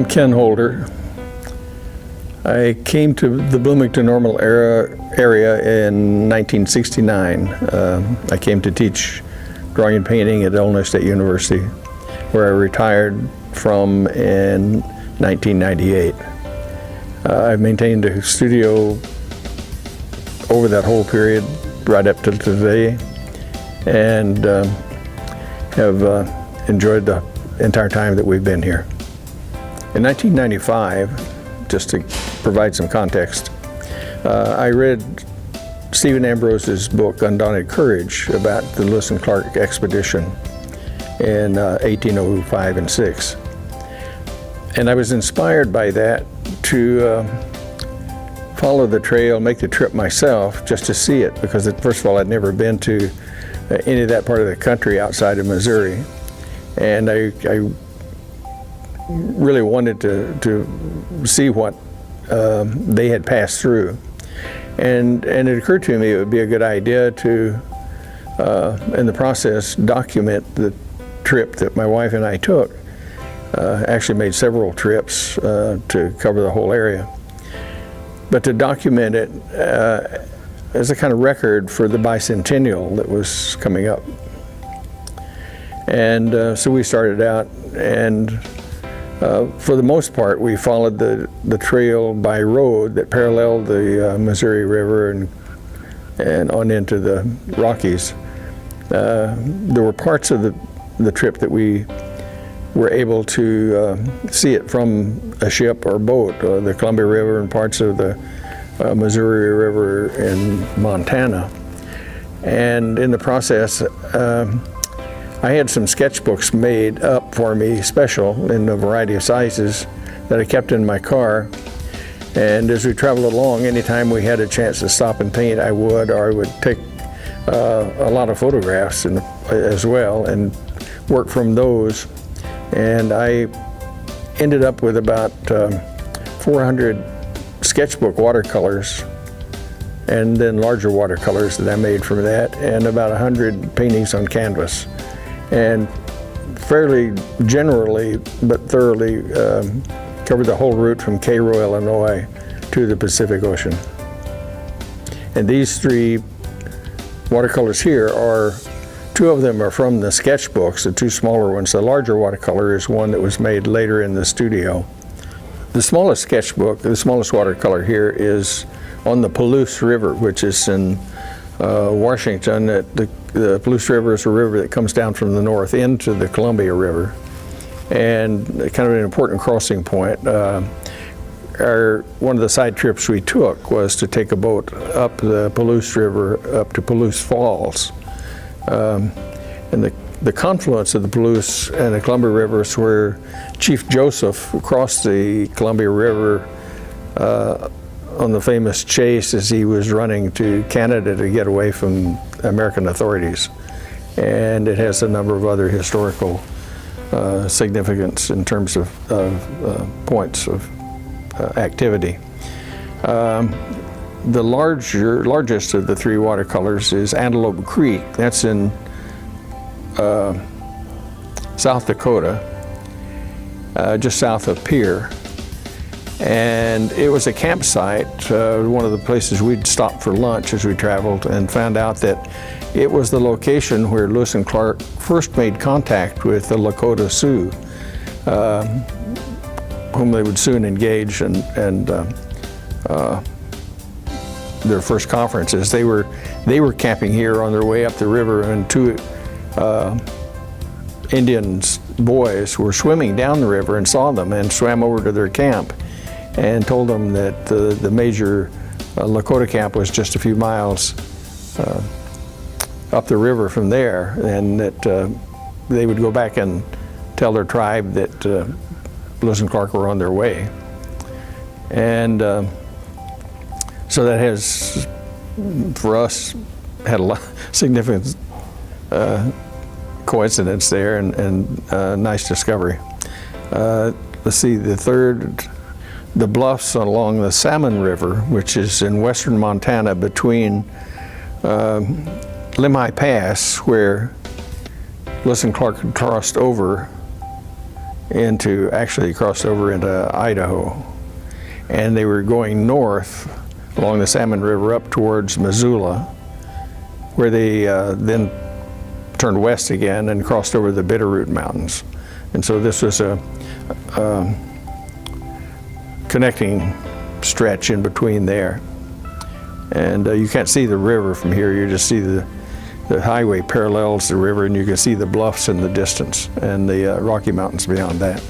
I'm Ken Holder. I came to the Bloomington-Normal area in 1969. I came to teach drawing and painting at Illinois State University, where I retired from in 1998. I've maintained a studio over that whole period, right up to today, and have enjoyed the entire time that we've been here. In 1995, just to provide some context, I read Stephen Ambrose's book, Undaunted Courage, about the Lewis and Clark expedition in 1805 and 6. And I was inspired by that to follow the trail, make the trip myself, just to see it, because first of all, I'd never been to any of that part of the country outside of Missouri. And I really wanted to see what they had passed through. And it occurred to me it would be a good idea to, in the process, document the trip that my wife and I took. Actually made several trips to cover the whole area. But to document it as a kind of record for the bicentennial that was coming up. And so we started out, and for the most part, we followed the trail by road that paralleled the Missouri River and on into the Rockies. There were parts of the trip that we were able to see it from a ship or boat, the Columbia River and parts of the Missouri River in Montana. And in the process, I had some sketchbooks made up for me, special, in a variety of sizes, that I kept in my car. And as we traveled along, anytime we had a chance to stop and paint, I would take a lot of photographs as well and work from those. And I ended up with about 400 sketchbook watercolors, and then larger watercolors that I made from that, and about 100 paintings on canvas. And fairly generally, but thoroughly, covered the whole route from Cairo, Illinois to the Pacific Ocean. And these three watercolors here are, two of them are from the sketchbooks, the two smaller ones. The larger watercolor is one that was made later in the studio. The smallest sketchbook, the smallest watercolor here, is on the Palouse River, which is in Washington. The Palouse River is a river that comes down from the north into the Columbia River, and kind of an important crossing point. One of the side trips we took was to take a boat up the Palouse River up to Palouse Falls. And the confluence of the Palouse and the Columbia Rivers, where Chief Joseph crossed the Columbia River on the famous chase as he was running to Canada to get away from American authorities. And it has a number of other historical significance in terms of points of activity. The largest of the three watercolors is Antelope Creek. That's in South Dakota, just south of Pierre. And it was a campsite, one of the places we'd stopped for lunch as we traveled, and found out that it was the location where Lewis and Clark first made contact with the Lakota Sioux, whom they would soon engage and their first conferences. They were camping here on their way up the river, and two Indian boys were swimming down the river and saw them and swam over to their camp and told them that the major Lakota camp was just a few miles up the river from there, and that they would go back and tell their tribe that Lewis and Clark were on their way. And so that has, for us, had a lot significant coincidence there, and nice discovery. Let's see, the third, the bluffs along the Salmon River, which is in western Montana between Lemhi Pass, where Lewis and Clark crossed over actually crossed over into Idaho. And they were going north along the Salmon River up towards Missoula, where they then turned west again and crossed over the Bitterroot Mountains. And so this was a connecting stretch in between there. And you can't see the river from here, you just see the highway parallels the river, and you can see the bluffs in the distance and the Rocky Mountains beyond that.